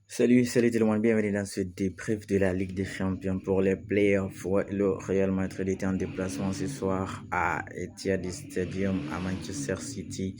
Salut tout le monde, bienvenue dans ce débrief de la Ligue des Champions pour les playoffs. Ouais, le Real Madrid était en déplacement ce soir à Etihad Stadium à Manchester City,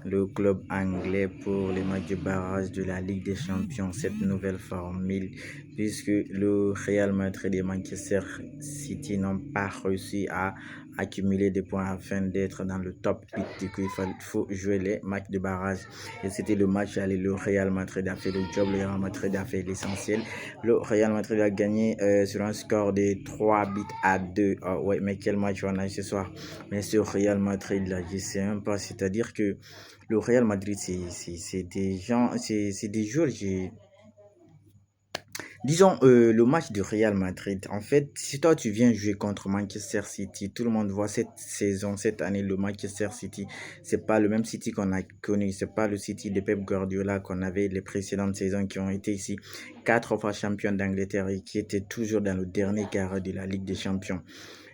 le club anglais pour les matchs de barrage de la Ligue des Champions, cette nouvelle formule, puisque le Real Madrid et Manchester City n'ont pas réussi à accumuler des points afin d'être dans le top 8. Du coup, faut jouer les matchs de barrage. Et c'était le match aller. Le Real Madrid a fait le job, le Real Madrid a fait l'essentiel. Le Real Madrid a gagné sur un score de 3 buts à 2. Oh, ouais, mais quel match on a eu ce soir. Mais ce Real Madrid là, je sais même pas. C'est-à-dire que le Real Madrid, c'est des gens, c'est des joueurs. Disons, le match du Real Madrid, en fait, si toi tu viens jouer contre Manchester City, tout le monde voit cette saison, cette année, le Manchester City, c'est pas le même City qu'on a connu, c'est pas le City de Pep Guardiola qu'on avait les précédentes saisons qui ont été ici 4 fois champions d'Angleterre et qui étaient toujours dans le dernier quart de la Ligue des Champions.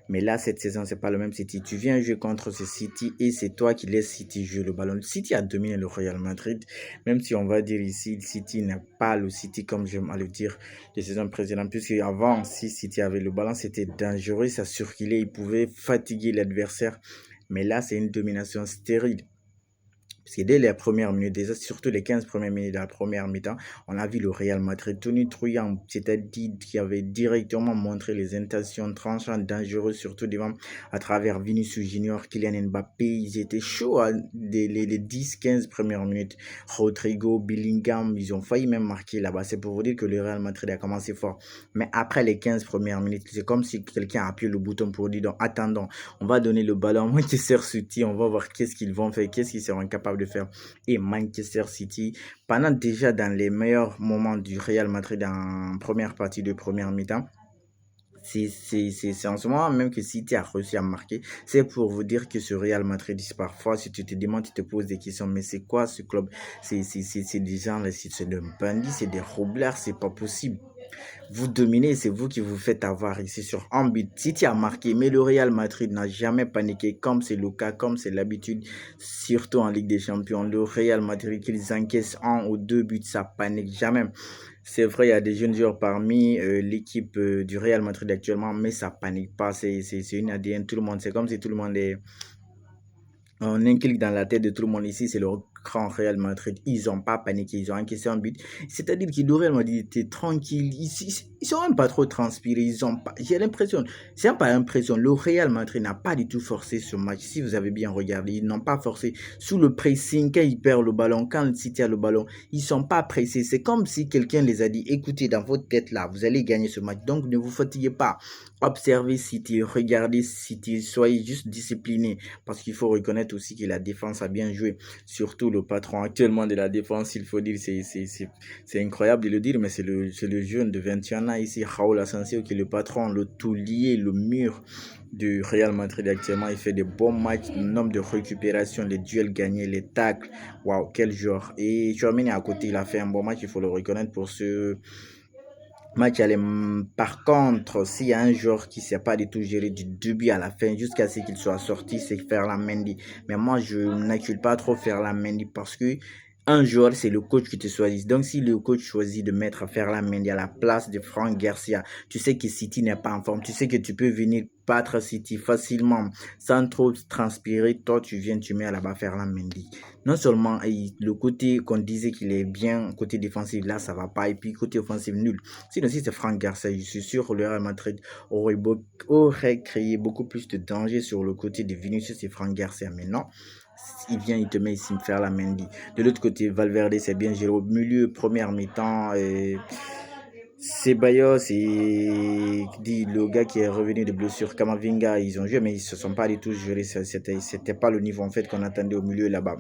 Mais là, cette saison, c'est pas le même City. Tu viens jouer contre ce City et c'est toi qui laisses City jouer le ballon. Le City a dominé le Real Madrid, même si on va dire ici, le City n'est pas le City comme j'aime à le dire des saisons précédentes, puisque avant, si City avait le ballon, c'était dangereux, ça circulait, il pouvait fatiguer l'adversaire. Mais là, c'est une domination stérile. Parce que dès les premières minutes, déjà, surtout les 15 premières minutes de la première mi-temps, on a vu le Real Madrid tonitruant, c'est-à-dire qui avait directement montré les intentions tranchantes, dangereuses, surtout devant, à travers Vinicius Junior, Kylian Mbappé. Ils étaient chauds les 10-15 premières minutes. Rodrigo, Bellingham, ils ont failli même marquer là-bas. C'est pour vous dire que le Real Madrid a commencé fort. Mais après les 15 premières minutes, c'est comme si quelqu'un a appuyé le bouton pour dire, donc, attendons, on va donner le ballon à Manchester City, on va voir qu'est-ce qu'ils vont faire, qu'est-ce qu'ils seront capables de faire. Et Manchester City, pendant déjà dans les meilleurs moments du Real Madrid en première partie de première mi-temps, c'est en ce moment même que City a réussi à marquer. C'est pour vous dire que ce Real Madrid, parfois, si tu te demandes, tu te poses des questions, mais c'est quoi ce club? C'est des gens, là, c'est des bandits, c'est des roublards, c'est pas possible. Vous dominez, c'est vous qui vous faites avoir ici sur un but. City a marqué, mais le Real Madrid n'a jamais paniqué, comme c'est le cas, comme c'est l'habitude, surtout en Ligue des Champions. Le Real Madrid, qu'ils encaissent 1 ou 2 buts, ça panique jamais. C'est vrai, il y a des jeunes joueurs parmi l'équipe du Real Madrid actuellement, mais ça panique pas. C'est une ADN, tout le monde. C'est comme si tout le monde est on inculque dans la tête de tout le monde ici, c'est le grand Real Madrid. Ils n'ont pas paniqué, ils ont encaissé un but. C'est-à-dire que le Real Madrid était tranquille. Ils sont même pas trop transpirés. J'ai l'impression, c'est même pas l'impression. Le Real Madrid n'a pas du tout forcé ce match. Si vous avez bien regardé, ils n'ont pas forcé. Sous le pressing, quand ils perdent le ballon, quand le City a le ballon, ils sont pas pressés. C'est comme si quelqu'un les a dit, écoutez, dans votre tête là, vous allez gagner ce match. Donc ne vous fatiguez pas. Observez City, regardez City, soyez juste disciplinés. Parce qu'il faut reconnaître aussi que la défense a bien joué. Surtout le patron actuellement de la défense, il faut dire, c'est incroyable de le dire, mais c'est le jeune de 21 ans ici, Raúl Asensio, qui est le patron, le taulier, le mur du Real Madrid actuellement. Il fait des bons matchs, le nombre de récupérations, les duels gagnés, les tacles. Waouh, quel joueur. Et Tchouaméni à côté, il a fait un bon match, il faut le reconnaître pour ce match. Par contre, s'il y a un joueur qui ne sait pas du tout gérer du début à la fin jusqu'à ce qu'il soit sorti, c'est Ferland Mendy. Mais moi, je n'accule pas trop Ferland Mendy parce que un joueur, c'est le coach qui te choisit. Donc, si le coach choisit de mettre Ferland Mendy à la place de Franck Garcia, tu sais que City n'est pas en forme. Tu sais que tu peux venir battre City facilement sans trop transpirer. Toi, tu viens, tu mets là-bas Ferland Mendy. Non seulement le côté qu'on disait qu'il est bien, côté défensif, là, ça va pas. Et puis, côté offensif, nul. Sinon, si c'est Franck Garcia, je suis sûr que le Real Madrid aurait créé beaucoup plus de danger sur le côté de Vinicius et Franck Garcia. Mais non, il vient, il te met ici me faire la Mendy. De l'autre côté, Valverde, c'est bien géré au milieu, première mi-temps. Ceballos et le gars qui est revenu de blessure, Kamavinga, ils ont joué, mais ils ne se sont pas du tout gérés. C'était pas le niveau en fait qu'on attendait au milieu là-bas.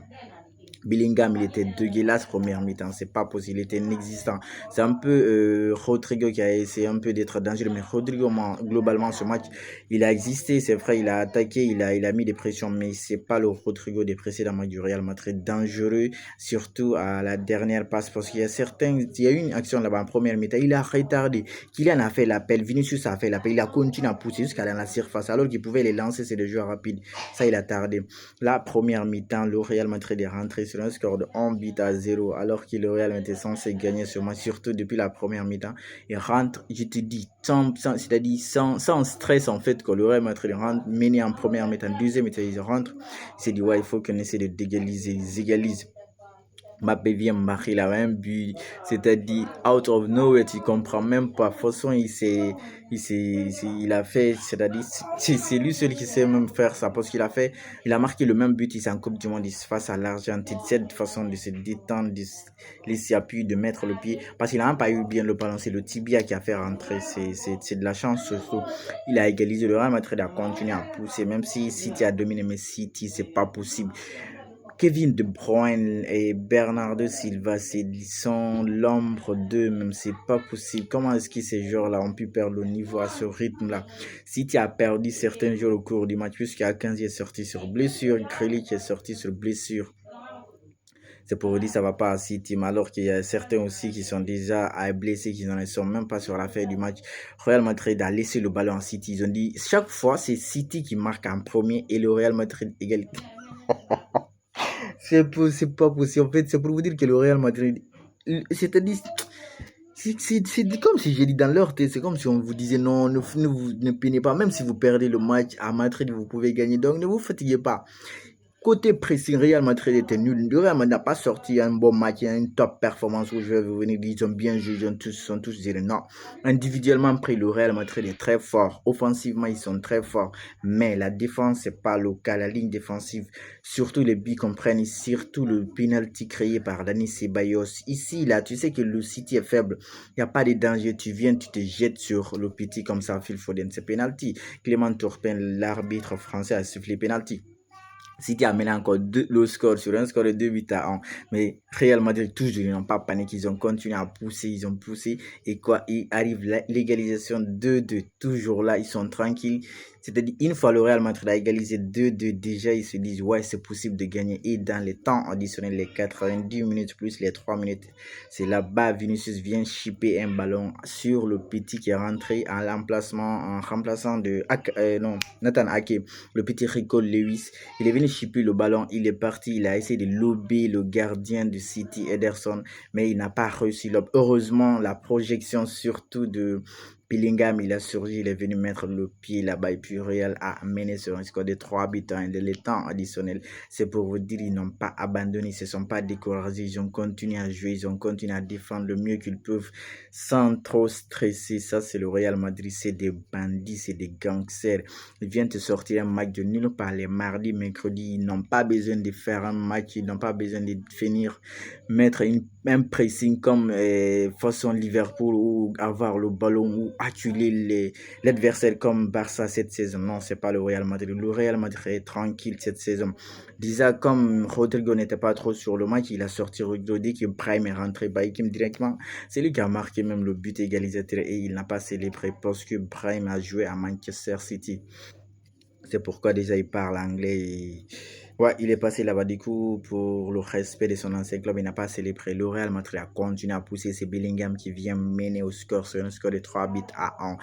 Bellingham, il était dégueulasse première mi-temps, c'est pas possible, il était inexistant. C'est un peu Rodrigo qui a essayé un peu d'être dangereux, mais Rodrigo, globalement, ce match, il a existé, c'est vrai, il a attaqué, il a mis des pressions, mais c'est pas le Rodrigo des précédents matchs du Real Madrid dangereux, surtout à la dernière passe, parce il y a eu une action là-bas en première mi-temps, il a retardé, Kylian a fait l'appel, Vinicius a fait l'appel, il a continué à pousser jusqu'à la surface, alors qu'il pouvait les lancer, c'est des joueurs rapides, ça il a tardé. La première mi-temps, le Real Madrid est rentré sur un score de 1 but à 0, alors que le Real était censé gagner ce match, surtout depuis la première mi-temps. Il rentre, je te dis, c'est-à-dire sans stress en fait, que le Real Madrid rentre, mené en première mi-temps, deuxième mi-temps, il rentre, il s'est dit, ouais, il faut qu'on essaie de d'égaliser, ils égalisent. Mbappé vient marquer la même but, c'est-à-dire out of nowhere, tu comprends même pas. De toute façon, il a fait, c'est-à-dire, c'est lui seul qui sait même faire ça parce il a marqué le même but ici en Coupe du Monde face à l'Argentine. Cette façon de se détendre, de se laisser appuyer, de mettre le pied, parce qu'il n'a même pas eu bien le ballon, c'est le tibia qui a fait rentrer, c'est de la chance surtout. Il a égalisé, le Real Madrid a continué à pousser, même si City a dominé, mais City, c'est pas possible. Kevin De Bruyne et Bernardo Silva, ils sont l'ombre d'eux, même c'est pas possible. Comment est-ce que ces joueurs-là ont pu perdre le niveau à ce rythme-là? City a perdu certains joueurs au cours du match, puisqu'il y a 15 est sorti sur blessure, Grealish est sorti sur blessure. C'est pour vous dire ça va pas à City, mais alors qu'il y a certains aussi qui sont déjà blessés, qui n'en sont même pas sur la fin du match. Real Madrid a laissé le ballon à City. Ils ont dit chaque fois c'est City qui marque en premier et le Real Madrid égale. C'est pas possible. En fait, c'est pour vous dire que le Real Madrid, c'est-à-dire, c'est comme si j'ai dit dans leur tête, c'est comme si on vous disait non, ne peinez pas, même si vous perdez le match à Madrid, vous pouvez gagner. Donc, ne vous fatiguez pas. Côté pressing, Real Madrid était nul. Le Real Madrid n'a pas sorti un bon match, une top performance où je vais vous venir dire ils ont bien joué, ils sont tous dire non. Individuellement, après, le Real Madrid est très fort. Offensivement, ils sont très forts. Mais la défense, c'est pas le cas. La ligne défensive, surtout les buts qu'on prenne, surtout le penalty créé par Dani Ceballos. Ici, là, tu sais que le City est faible. Il n'y a pas de danger. Tu viens, tu te jettes sur le petit comme ça, Phil Foden. C'est penalty. Clément Turpin, l'arbitre français, a sifflé penalty. City a mené encore le score sur un score de 2 buts à 1. Mais Real Madrid, toujours, ils n'ont pas paniqué. Ils ont continué à pousser. Ils ont poussé. Et quoi, il arrive l'égalisation 2-2. Toujours là, ils sont tranquilles. C'est-à-dire, une fois le Real Madrid a égalisé 2-2, déjà, ils se disent, ouais, c'est possible de gagner. Et dans les temps additionnels, les 90 minutes plus les 3 minutes, c'est là-bas, Vinicius vient chipper un ballon sur le petit qui est rentré en remplaçant de Nathan Ake, le petit Rico Lewis. Il est venu chipper le ballon, il est parti, il a essayé de lober le gardien de City, Ederson, mais il n'a pas réussi. Heureusement, la projection surtout de Bellingham, il a surgi, il est venu mettre le pied là-bas et puis Real a mené sur un score de 3 buts à 1 de temps additionnel. C'est pour vous dire, ils n'ont pas abandonné, ils ne se sont pas découragés, ils ont continué à jouer, ils ont continué à défendre le mieux qu'ils peuvent sans trop stresser. Ça, c'est le Real Madrid, c'est des bandits, c'est des gangsters. Ils viennent te sortir un match de nulle part les mardis, mercredis. Ils n'ont pas besoin de faire un match, ils n'ont pas besoin de finir, mettre un pressing comme façon Liverpool ou avoir le ballon ou acculer l'adversaire comme Barça cette saison. Non, c'est pas le Real Madrid. Le Real Madrid est tranquille cette saison. Déjà, comme Rodrigo n'était pas trop sur le match, il a sorti Rodrigo dès que Brahim est rentré. Baïkim directement, c'est lui qui a marqué même le but égalisateur et il n'a pas célébré parce que Brahim a joué à Manchester City. C'est pourquoi déjà il parle anglais. Ouais, il est passé là-bas du coup pour le respect de son ancien club. Il n'a pas célébré. Le Real Madrid a continué à pousser. C'est Bellingham qui vient mener au score sur un score de 3 buts à 1.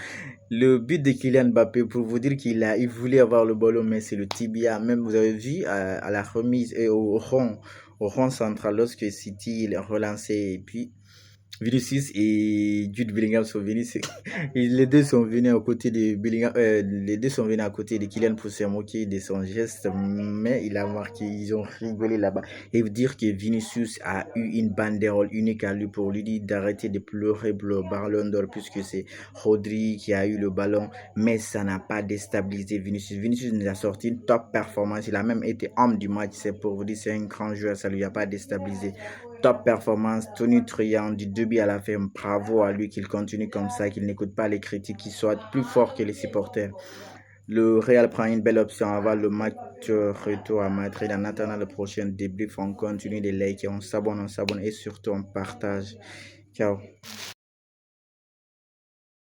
Le but de Kylian Mbappé, pour vous dire il voulait avoir le ballon, mais c'est le tibia. Même vous avez vu à la remise et au rond central lorsque City il a relancé et puis Vinicius et Jude Bellingham sont venus. Les deux sont venus à côté de Bellingham. Les deux sont venus à côté de Kylian pour se moquer de son geste, mais il a marqué. Ils ont rigolé là-bas. Et vous dire que Vinicius a eu une banderole unique à lui pour lui dire d'arrêter de pleurer pour le ballon d'or puisque c'est Rodri qui a eu le ballon, mais ça n'a pas déstabilisé Vinicius. Vinicius nous a sorti une top performance. Il a même été homme du match. C'est pour vous dire, c'est un grand joueur. Ça lui a pas déstabilisé. Top performance, tonitruant du début à la fin. Bravo à lui qu'il continue comme ça, qu'il n'écoute pas les critiques, qu'il soit plus fort que les supporters. Le Real prend une belle option avant le match retour à Madrid. En attendant le prochain débrief, on continue de liker, on s'abonne et surtout on partage. Ciao.